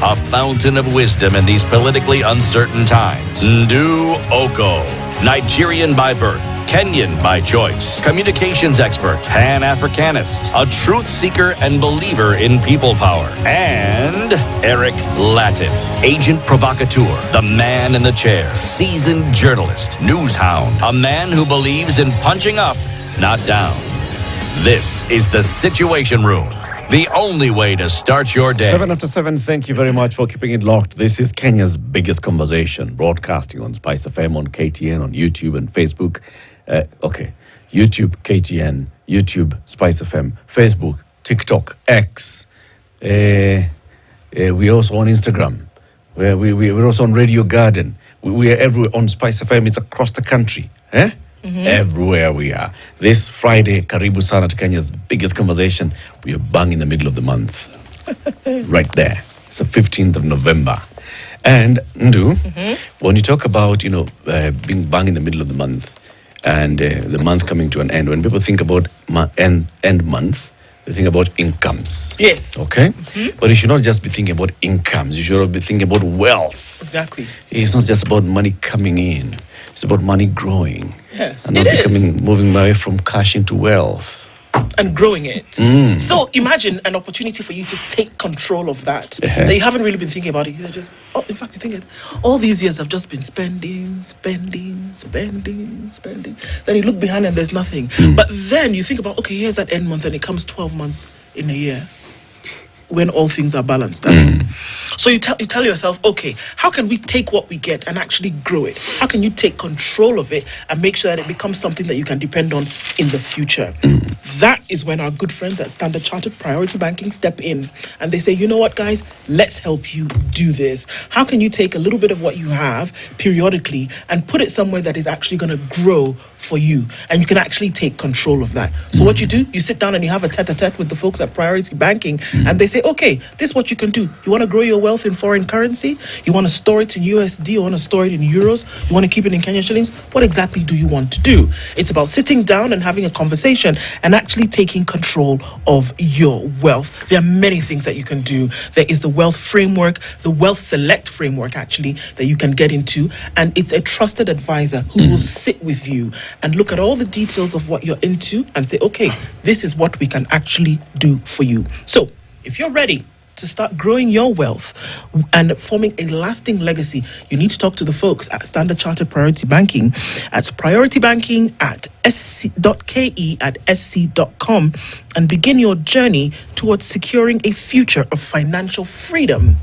a fountain of wisdom in these politically uncertain times. Ndu Oko, Nigerian by birth, Kenyan by choice, communications expert, Pan-Africanist, a truth seeker and believer in people power, and Eric Latin, agent provocateur, the man in the chair, seasoned journalist, news hound, a man who believes in punching up, not down. This is the Situation Room, the only way to start your day. 7 after 7, thank you very much for keeping it locked. This is Kenya's biggest conversation, broadcasting on Spice FM, on KTN, on YouTube and Facebook. YouTube, KTN, YouTube, Spice FM, Facebook, TikTok, X. We're also on Instagram. We're also on Radio Garden. We are everywhere on Spice FM. It's across the country. Everywhere we are. This Friday, Karibu Sana to Kenya's biggest conversation. We are bang in the middle of the month. Right there. It's the 15th of November. And, Ndu, when you talk about, being bang in the middle of the month, and the month coming to an end, when people think about end month, they think about incomes. Yes. Okay? But you should not just be thinking about incomes. You should be thinking about wealth. Exactly. It's not just about money coming in. It's about money growing. Yes, and not moving away from cash into wealth. And growing it. So imagine an opportunity for you to take control of that. That you haven't really been thinking about it. You're just, in fact, you think all these years I've just been spending. Then you look behind and there's nothing. But then you think about, okay, here's that end month and it comes 12 months in a year when all things are balanced. So you tell yourself, okay, how can we take what we get and actually grow it? How can you take control of it and make sure that it becomes something that you can depend on in the future? That is when our good friends at Standard Chartered Priority Banking step in and they say, you know what, guys, let's help you do this. How can you take a little bit of what you have periodically and put it somewhere that is actually going to grow for you? And you can actually take control of that. So what you do, you sit down and you have a tete-a-tete with the folks at Priority Banking and they say, okay, this is what you can do. You want to grow your wealth in foreign currency? You want to store it in USD? You want to store it in euros? You want to keep it in Kenyan shillings? What exactly do you want to do? It's about sitting down and having a conversation and actually taking control of your wealth. There are many things that you can do. There is the wealth framework, the wealth select framework actually, that you can get into. And it's a trusted advisor who will sit with you and look at all the details of what you're into and say, okay, this is what we can actually do for you. So, if you're ready to start growing your wealth and forming a lasting legacy, you need to talk to the folks at Standard Chartered Priority Banking. At Priority Banking at sc.ke at sc.com and begin your journey towards securing a future of financial freedom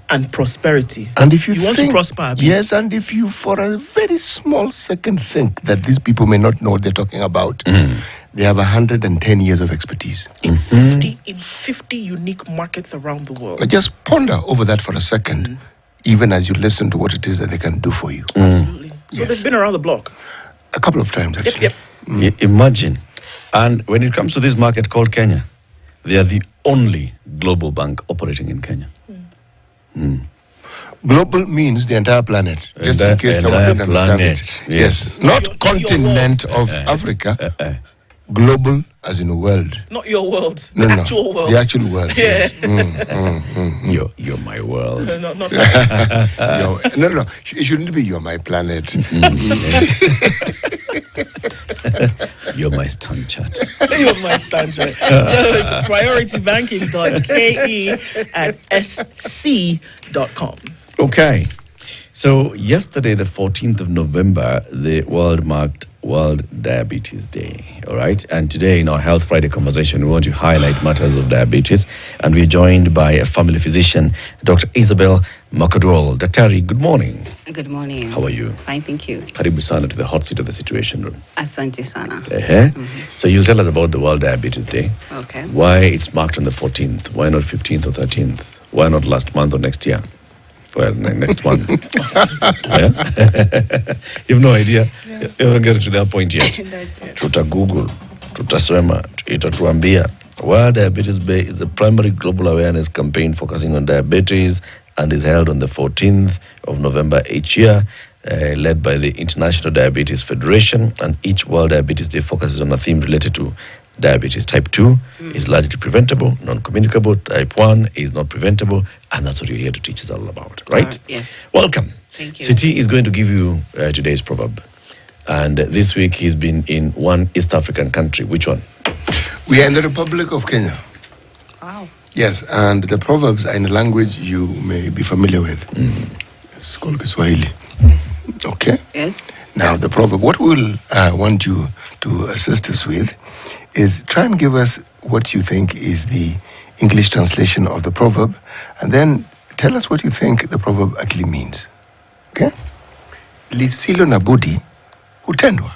and prosperity. And if you want to prosper, yes, and if you for a very small second think that these people may not know what they're talking about, they have 110 years of expertise. In 50 unique markets around the world. But just ponder over that for a second, even as you listen to what it is that they can do for you. Absolutely. So they've been around the block. A couple of times, actually. Yep. Imagine. And when it comes to this market called Kenya, they are the only global bank operating in Kenya. Global means the entire planet, just in case someone didn't understand it. Yes. Not continent of Africa. Global as in a world. Not your world. No, actual world. The actual world. Yeah. Yes. You're my world. No. No. It shouldn't be you're my planet. You're my stand chat. You're my stand chat. So it's prioritybanking.ke at sc.com. Okay. So yesterday, the 14th of November, the world marked World Diabetes Day, all right? And today in our Health Friday conversation, we want to highlight matters of diabetes. And we're joined by a family physician, Dr. Isabel Makadwal. Daktari, good morning. Good morning. How are you? Fine, thank you. Karibu sana to the hot seat of the Situation Room. Asante sana. So you'll tell us about the World Diabetes Day. Okay. Why it's marked on the 14th? Why not 15th or 13th? Why not last month or next year? Well, next one. Yeah? You have no idea. Yeah. You haven't get to that point yet. Tuta Google, tutasema, itatuambia. World Diabetes Day is the primary global awareness campaign focusing on diabetes and is held on the 14th of November each year, led by the International Diabetes Federation. And each World Diabetes Day focuses on a theme related to diabetes. Type 2 is largely preventable, non-communicable. Type 1 is not preventable, and that's what you're here to teach us all about, right? Yes. Welcome. Thank you. Siti is going to give you today's proverb. And this week he's been in one East African country. Which one? We are in the Republic of Kenya. Wow. Yes, and the proverbs are in a language you may be familiar with. It's called Kiswahili. Okay? Yes. Now, the proverb, what we'll want you to assist us with is try and give us what you think is the English translation of the proverb, and then tell us what you think the proverb actually means. Okay? Lisilo na budi hutendwa.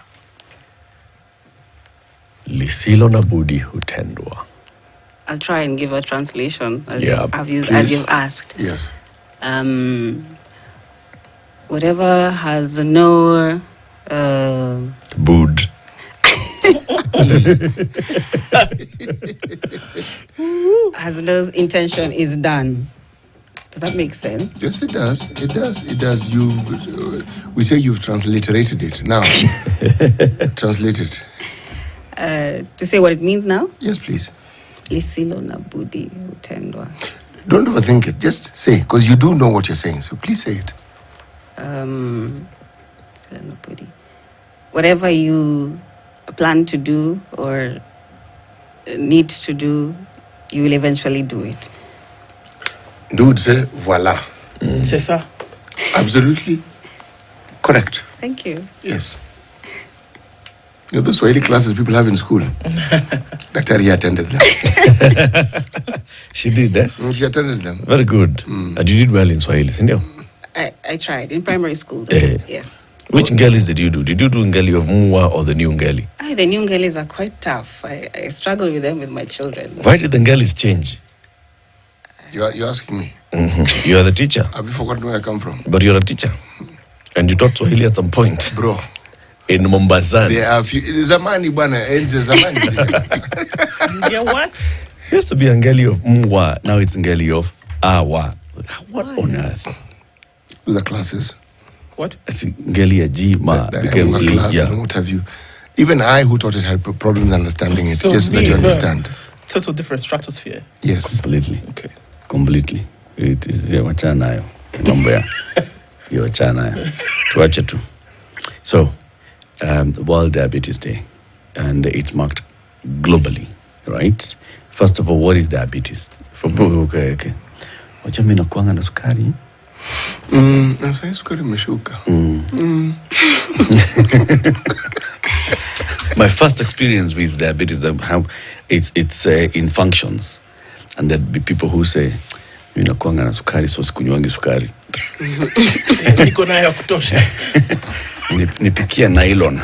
Lisilo na budi hutendwa. I'll try and give a translation as please. you've asked. Yes. Whatever has no Bud. has no intention is done. Does that make sense? Yes, it does. It does. It does. We say you've transliterated it. Now, translate it. To say what it means now? Yes, please. Lisilo na budi hutendwa. Don't overthink it. Just say, because you do know what you're saying. So please say it. Whatever you plan to do or need to do, you will eventually do it. Dude, say voila. C'est ça. Absolutely correct. Thank you. Yes. You know, the Swahili classes people have in school. Daktari attended them. She did, eh? She attended them. Very good. And you did well in Swahili, Sindio? I tried in primary school, though. Yes. Which Ngelis did you do? Did you do Ngeli of Muwa or the new Ngeli? The new Ngelis are quite tough. I struggle with them with my children. Why did the Ngelis change? You're asking me. Mm-hmm. You are the teacher. Have you forgotten where I come from? But you're a teacher. And you taught Swahili at some point. Bro. In Mombasa. There are few. Zamani bwana, enzi zamani. Yeah, what? It used to be Ngeli of Muwa. Now it's Ngeli of Awa. What on earth? The classes. What? Ngeli ya Jima. Became class and what have you. Even I, who taught it, had problems understanding it. So just so that you understand. Total different stratosphere. Yes. Completely. Okay. Completely. It is wachana nayo. Mambo ya. Wachana nayo. Tuache tu. So, the World Diabetes Day, and it's marked globally, right? First of all, what is diabetes? Okay. Wacha mimi nakuanga na sukari. Sasa sukari imeshuka. My first experience with diabetes, how it's in functions, and there'd be people who say, mimi nakuanga na sukari, so sikunywangi sukari. Niko nayo ya kutosha. Nipikia nylon.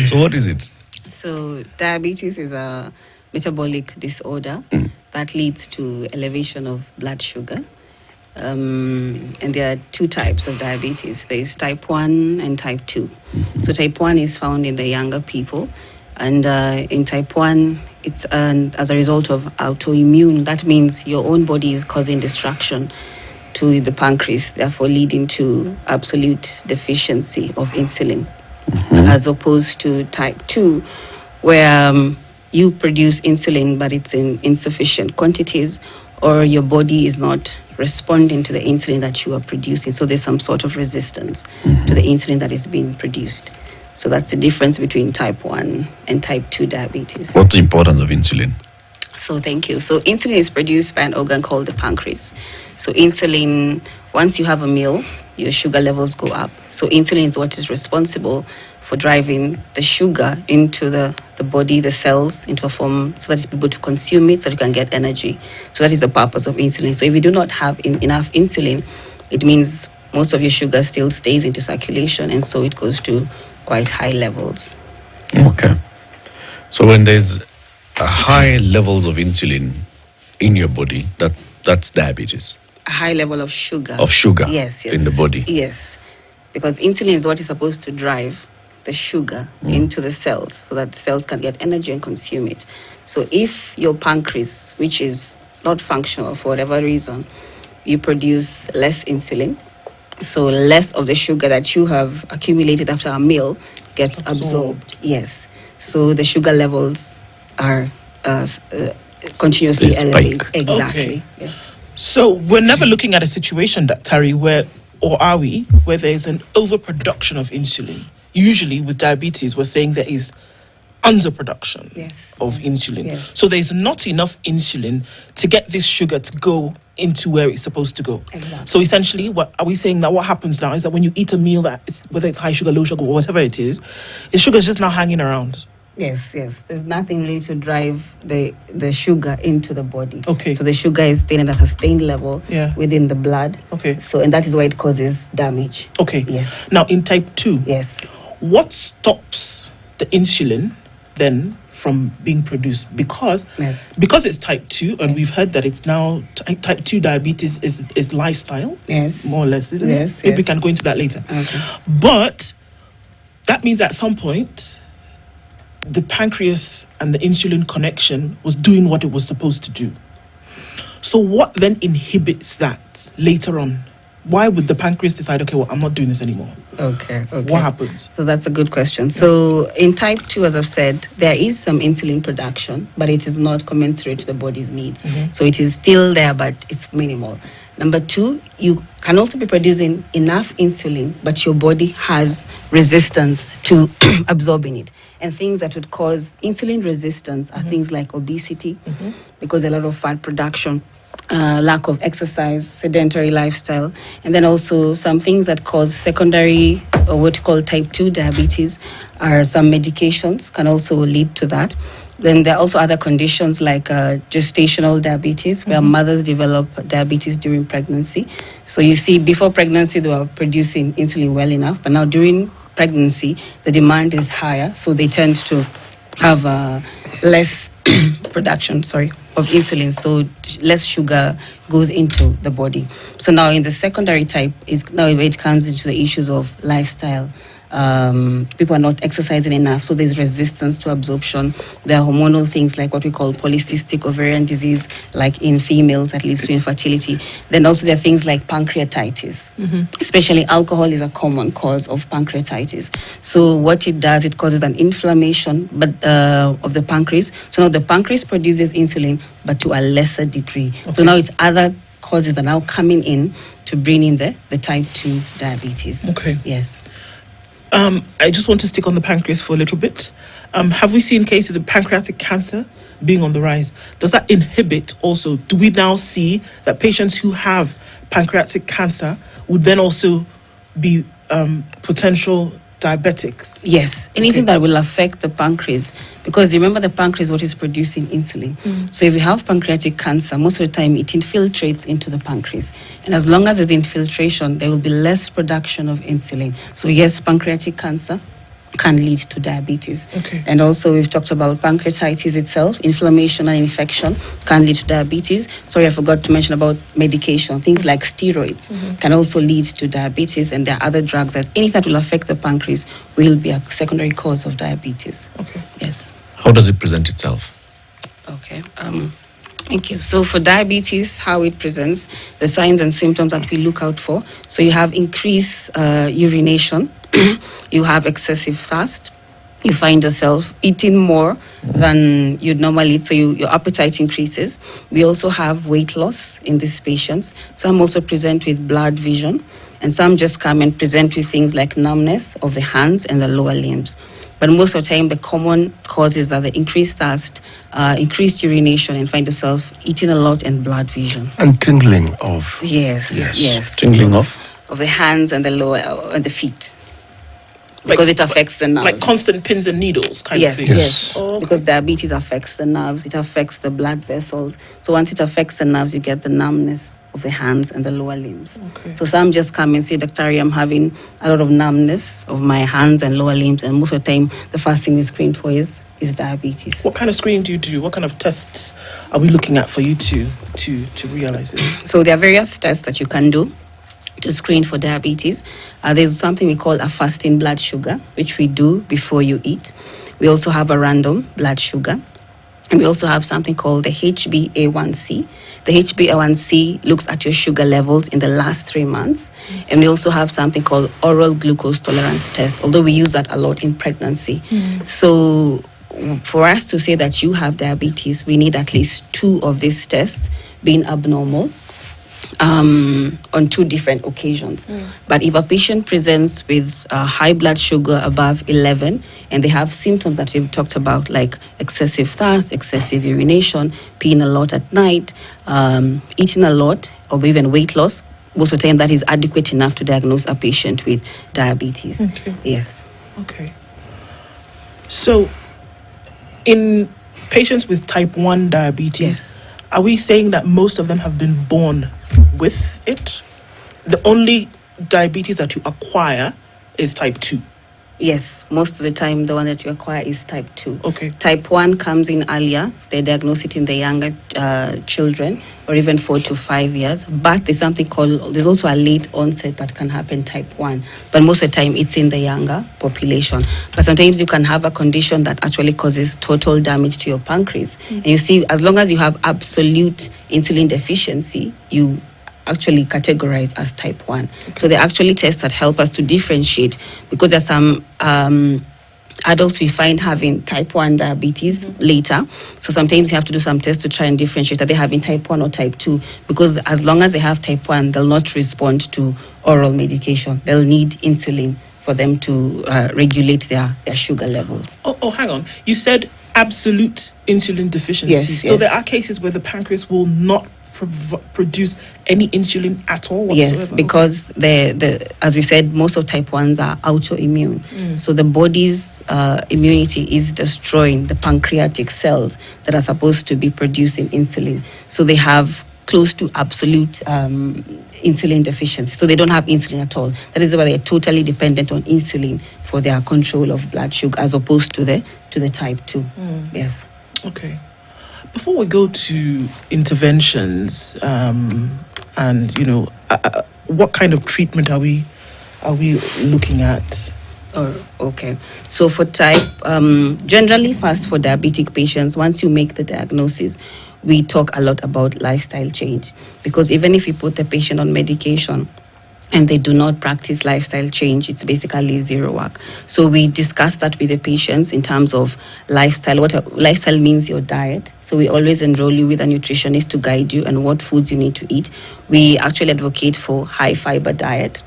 So what is it? So diabetes is a metabolic disorder that leads to elevation of blood sugar. And there are two types of diabetes. There is type 1 and type 2. So type 1 is found in the younger people. And in type 1, it's as a result of autoimmune. That means your own body is causing destruction to the pancreas, therefore leading to absolute deficiency of insulin, as opposed to type 2, where you produce insulin, but it's in insufficient quantities, or your body is not responding to the insulin that you are producing. So there's some sort of resistance to the insulin that is being produced. So that's the difference between type 1 and type 2 diabetes. What's the importance of insulin? So thank you. So insulin is produced by an organ called the pancreas. So insulin, once you have a meal, your sugar levels go up. So insulin is what is responsible for driving the sugar into the body, the cells, into a form so that people to consume it so you can get energy. So that is the purpose of insulin. So if you do not have enough insulin, it means most of your sugar still stays into circulation, and so it goes to quite high levels. Okay. So when there's a high levels of insulin in your body, that's diabetes. A high level of sugar. Yes. In the body. Yes. Because insulin is what is supposed to drive the sugar into the cells so that the cells can get energy and consume it. So if your pancreas, which is not functional for whatever reason, you produce less insulin, So less of the sugar that you have accumulated after a meal gets absorbed. Yes. So the sugar levels are continuously They spike. elevated. Exactly. Okay. Yes. So we're never looking at a situation, that Tari, where, or are we, where there's an overproduction of insulin. Usually with diabetes, we're saying there is underproduction Yes. of insulin. Yes. So there's not enough insulin to get this sugar to go into where it's supposed to go. Exactly. So essentially, what are we saying now? What happens now is that when you eat a meal that is, whether it's high sugar, low sugar, or whatever it is, the sugar is just now hanging around. Yes, yes. There's nothing really to drive the sugar into the body. Okay. So the sugar is staying at a sustained level Yeah. within the blood. Okay. So, and that is why it causes damage. Okay. Yes. Now in type 2, Yes. what stops the insulin then from being produced? Because Yes. it's type 2, and we've heard that it's now type 2 diabetes is lifestyle, Yes. more or less, isn't Yes, it? Maybe we yes. can go into that later. Okay. But that means at some point the pancreas and the insulin connection was doing what it was supposed to do. So what then inhibits that later on? Why would the pancreas decide, okay, well, I'm not doing this anymore? Okay. What happens? So that's a good question. So in type 2, as I've said, there is some insulin production, but it is not commensurate to the body's needs. So it is still there, but it's minimal. Number 2, you can also be producing enough insulin, but your body has resistance to absorbing it. And things that would cause insulin resistance are things like obesity, because a lot of fat production, lack of exercise, sedentary lifestyle, and then also some things that cause secondary, or what you call type 2 diabetes, are some medications can also lead to that. Then there are also other conditions like gestational diabetes, where mothers develop diabetes during pregnancy. So you see, before pregnancy, they were producing insulin well enough, but now during pregnancy, the demand is higher, so they tend to have less production, of insulin, so less sugar goes into the body. So now in the secondary type is now where it comes into the issues of lifestyle. People are not exercising enough, so there's resistance to absorption. There are hormonal things like what we call polycystic ovarian disease, like in females, that leads to infertility. Then also there are things like pancreatitis. Especially alcohol is a common cause of pancreatitis. So what it does, it causes an inflammation of the pancreas. So now the pancreas produces insulin, but to a lesser degree. So now it's other causes that are now coming in to bring in the type 2 diabetes. Okay. Yes. I just want to stick on the pancreas for a little bit. Have we seen cases of pancreatic cancer being on the rise? Does that inhibit also? Do we now see that patients who have pancreatic cancer would then also be potential diabetics? Yes, anything that will affect the pancreas, because remember the pancreas is what is producing insulin. So if you have pancreatic cancer, most of the time it infiltrates into the pancreas. And as long as there's infiltration, there will be less production of insulin. So yes, pancreatic cancer can lead to diabetes. Okay. And also we've talked about pancreatitis itself, inflammation and infection can lead to diabetes. Sorry, I forgot to mention about medication. Things like steroids can also lead to diabetes, and there are other drugs that anything that will affect the pancreas will be a secondary cause of diabetes. Okay. Yes. How does it present itself? Okay. Thank you. So for diabetes, how it presents, the signs and symptoms that we look out for. So you have increased urination, you have excessive thirst, you find yourself eating more than you'd normally eat, so your appetite increases. We also have weight loss in these patients. Some also present with blurred vision, and some just come and present with things like numbness of the hands and the lower limbs. But most of the time, the common causes are the increased thirst, increased urination, and find yourself eating a lot, and blurred vision. And tingling of. Yes. Tingling off? Of the hands and the lower and the feet. Because it affects the nerves. Like constant pins and needles kind Yes, of thing. yes. Oh, okay. Because diabetes affects the nerves, it affects the blood vessels. So once it affects the nerves, you get the numbness of the hands and the lower limbs. Okay. So some just come and say, Dr. Ari, I'm having a lot of numbness of my hands and lower limbs, and most of the time, the first thing we screen for is diabetes. What kind of screening do you do? What kind of tests are we looking at for you to realize it? So there are various tests that you can do to screen for diabetes. There's something we call a fasting blood sugar, which we do before you eat. We also have a random blood sugar. And we also have something called the HbA1c. The HbA1c looks at your sugar levels in the last 3 months. And we also have something called oral glucose tolerance test, although we use that a lot in pregnancy. So for us to say that you have diabetes, we need at least 2 of these tests being abnormal on 2 different occasions. But if a patient presents with high blood sugar above 11 and they have symptoms that we've talked about, like excessive thirst, excessive urination, peeing a lot at night, eating a lot, or even weight loss, most of the time that is adequate enough to diagnose a patient with diabetes. Okay. Yes. Okay. So, in patients with type 1 diabetes, Yes. are we saying that most of them have been born with it? The only diabetes that you acquire is type 2. Yes, most of the time the one that you acquire is type 2. Okay. Type 1 comes in earlier. They diagnose it in the younger children, or even 4 to 5 years. But there's something called, there's also a late onset that can happen type 1. But most of the time it's in the younger population. But sometimes you can have a condition that actually causes total damage to your pancreas. And you see, as long as you have absolute insulin deficiency, you actually categorized as type 1. So they're actually tests that help us to differentiate, because there's some adults we find having type 1 diabetes later. So sometimes you have to do some tests to try and differentiate, are they having type 1 or type 2? Because as long as they have type 1, they'll not respond to oral medication. They'll need insulin for them to regulate their sugar levels. Oh, hang on. You said absolute insulin deficiency. Yes, So yes. there are cases where the pancreas will not produce any insulin at all whatsoever. Yes, because the as we said, most of type 1s are autoimmune. So the body's immunity is destroying the pancreatic cells that are supposed to be producing insulin. So they have close to absolute insulin deficiency. So they don't have insulin at all. That is why they're totally dependent on insulin for their control of blood sugar, as opposed to the type 2. Yes. Okay. Before we go to interventions, and what kind of treatment are we looking at? Okay. So for type, generally first for diabetic patients, once you make the diagnosis, we talk a lot about lifestyle change, because even if you put the patient on medication and they do not practice lifestyle change, it's basically zero work. So we discuss that with the patients in terms of lifestyle. Lifestyle means your diet. So we always enroll you with a nutritionist to guide you and what foods you need to eat. We actually advocate for high fiber diet.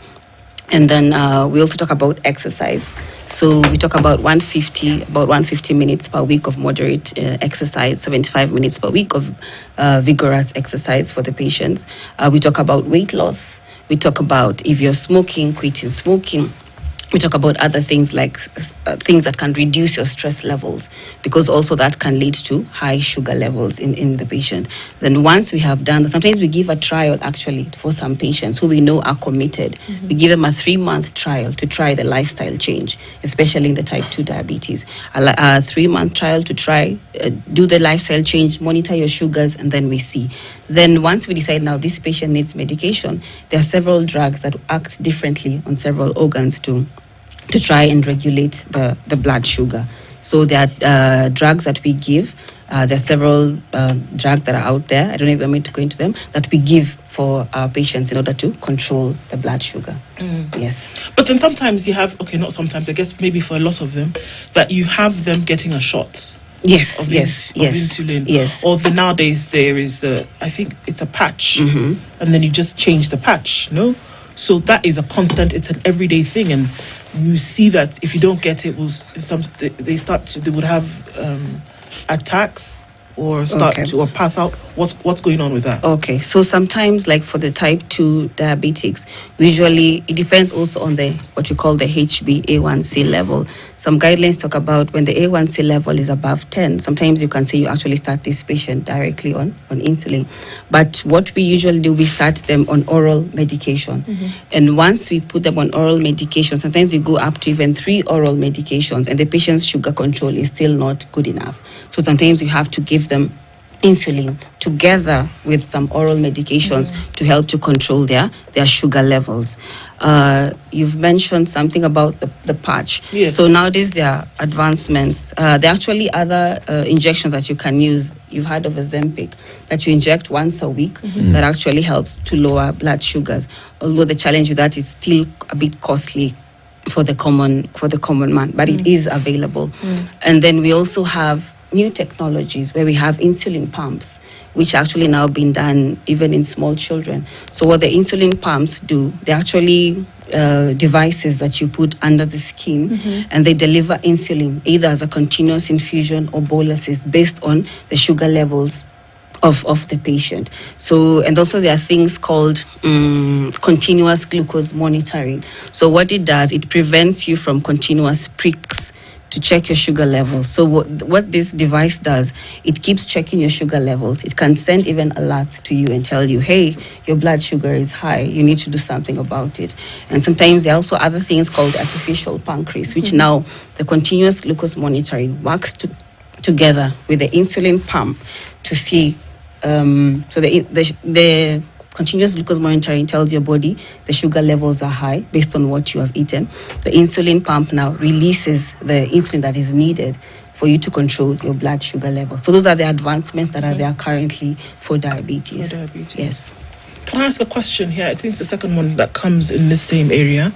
And then we also talk about exercise. So we talk about 150 minutes per week of moderate exercise, 75 minutes per week of vigorous exercise for the patients. We talk about weight loss. We talk about, if you're smoking, quitting smoking. We talk about other things like things that can reduce your stress levels, because also that can lead to high sugar levels in the patient. Then once we have done that, sometimes we give a trial actually for some patients who we know are committed. We give them a 3-month trial to try the lifestyle change, especially in the type 2 diabetes. A 3-month trial to try, do the lifestyle change, monitor your sugars, and then we see. Then once we decide now this patient needs medication, there are several drugs that act differently on several organs to try and regulate the blood sugar. So there are drugs that we give. There are several drugs that are out there. I don't know if I'm going to go into them, that we give for our patients in order to control the blood sugar. Yes. But then sometimes you have, not sometimes, I guess maybe for a lot of them, that you have them getting a shot. Yes, Of insulin. Yes. Or nowadays there is I think it's a patch, and then you just change the patch, no? So that is a constant, it's an everyday thing, and you see that if you don't get it, they would have attacks or or pass out. What's going on with that? Okay, so sometimes, like for the type 2 diabetics, usually it depends also on what you call the HbA1c level. Some guidelines talk about when the A1C level is above 10, sometimes you can say you actually start this patient directly on insulin. But what we usually do, we start them on oral medication. And once we put them on oral medication, sometimes we go up to even 3 oral medications, and the patient's sugar control is still not good enough. So sometimes you have to give them insulin together with some oral medications to help to control their sugar levels. You've mentioned something about the patch. Yes. So nowadays there are advancements. There are actually other injections that you can use. You've heard of Ozempic that you inject once a week that actually helps to lower blood sugars. Although the challenge with that is still a bit costly for the common man, but it is available. And then we also have new technologies where we have insulin pumps, which actually now being done even in small children. So what the insulin pumps do, they're actually devices that you put under the skin, and they deliver insulin either as a continuous infusion or boluses based on the sugar levels of the patient. So, and also there are things called continuous glucose monitoring. So what it does, it prevents you from continuous pricks to check your sugar levels. So what this device does, it keeps checking your sugar levels. It can send even alerts to you and tell you, hey, your blood sugar is high. You need to do something about it. And sometimes there are also other things called artificial pancreas, which now the continuous glucose monitoring works together with the insulin pump to see. So the continuous glucose monitoring tells your body the sugar levels are high based on what you have eaten. The insulin pump now releases the insulin that is needed for you to control your blood sugar level. So those are the advancements that are there currently for diabetes. For diabetes. Yes. Can I ask a question here? I think it's the second one that comes in this same area.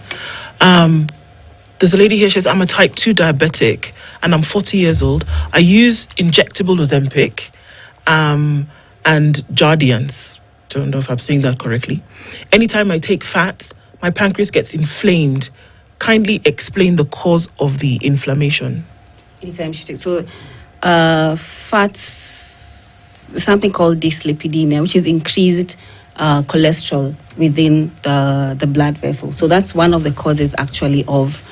There's a lady here, she says, I'm a type 2 diabetic and I'm 40 years old. I use injectable Ozempic and Jardiance. Don't know if I'm saying that correctly. Anytime I take fats, my pancreas gets inflamed. Kindly explain the cause of the inflammation. Anytime she takes, so fats, something called dyslipidemia, which is increased cholesterol within the blood vessel. So that's one of the causes actually of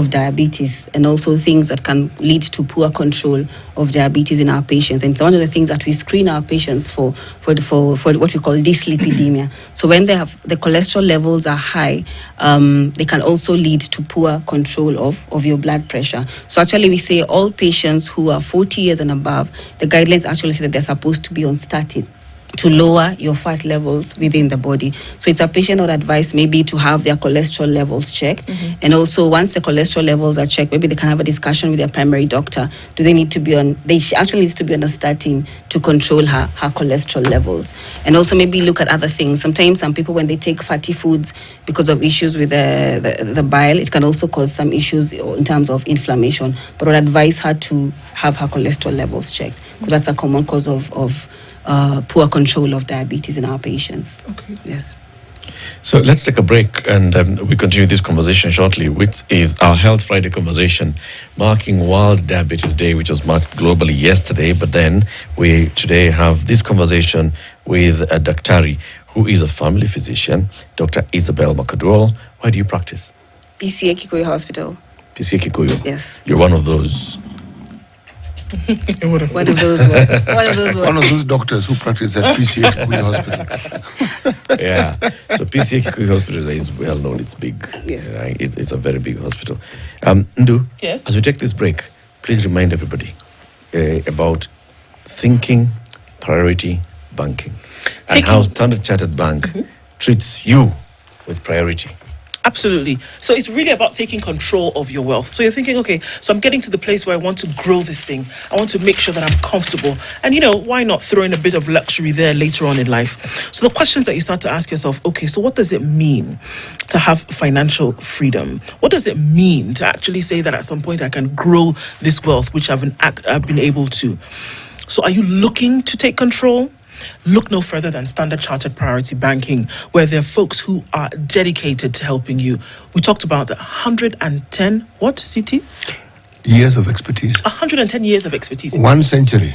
diabetes, and also things that can lead to poor control of diabetes in our patients. And it's one of the things that we screen our patients for what we call dyslipidemia. So when they have the cholesterol levels are high, they can also lead to poor control of your blood pressure. So actually we say all patients who are 40 years and above, the guidelines actually say that they're supposed to be on statins to lower your fat levels within the body. So it's a patient or advice maybe to have their cholesterol levels checked. And also once the cholesterol levels are checked, maybe they can have a discussion with their primary doctor. Do they need to be on, actually needs to be on a statin to control her cholesterol levels. And also maybe look at other things. Sometimes some people, when they take fatty foods because of issues with the bile, it can also cause some issues in terms of inflammation. But I would advise her to have her cholesterol levels checked, because that's a common cause of poor control of diabetes in our patients. Okay. Yes. So let's take a break, and we continue this conversation shortly, which is our Health Friday conversation, marking World Diabetes Day, which was marked globally yesterday. But then we today have this conversation with a Daktari, who is a family physician, Dr. Isabel Makadwal. Where do you practice? PCA Kikuyu Hospital. PCA Kikuyu. Yes. You're one of those. One of those doctors who practice at PCA Kikuyu Hospital. Yeah. So PCA Kikuyu Hospital is well known. It's big. Yes. It's a very big hospital. Ndu, Yes. as we take this break, please remind everybody about thinking priority banking and how Standard Chartered Bank treats you with priority. Absolutely. So it's really about taking control of your wealth. So you're thinking, okay, so I'm getting to the place where I want to grow this thing. I want to make sure that I'm comfortable. And, why not throw in a bit of luxury there later on in life? So the questions that you start to ask yourself, okay, so what does it mean to have financial freedom? What does it mean to actually say that at some point I can grow this wealth, which I've been able to? So are you looking to take control? Look no further than Standard Chartered Priority Banking, where there are folks who are dedicated to helping you. We talked about the 110, what, CT? Years of expertise. 110 years of expertise. 1 century.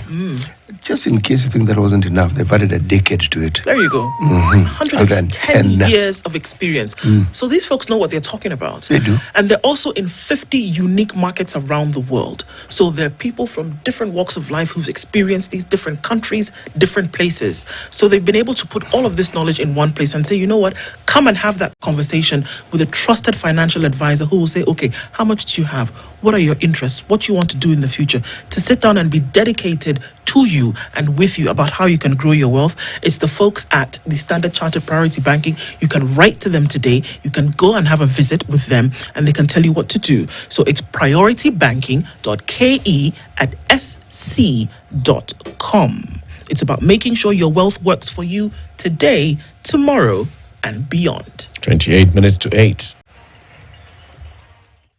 Just in case you think that wasn't enough, they've added a decade to it. There you go. 110 years of experience. So these folks know what they're talking about. They do. And they're also in 50 unique markets around the world. So there are people from different walks of life who've experienced these different countries, different places. So they've been able to put all of this knowledge in one place and say, you know what, come and have that conversation with a trusted financial advisor who will say, okay, how much do you have? What are your interests? interests, what you want to do in the future, to sit down and be dedicated to you and with you about how you can grow your wealth, it's the folks at the Standard Chartered Priority Banking. You can write to them today. You can go and have a visit with them and they can tell you what to do. So it's prioritybanking.ke@sc.com. It's about making sure your wealth works for you today, tomorrow, and beyond. 28 minutes to 8.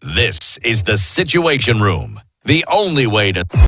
This is the Situation Room, the only way to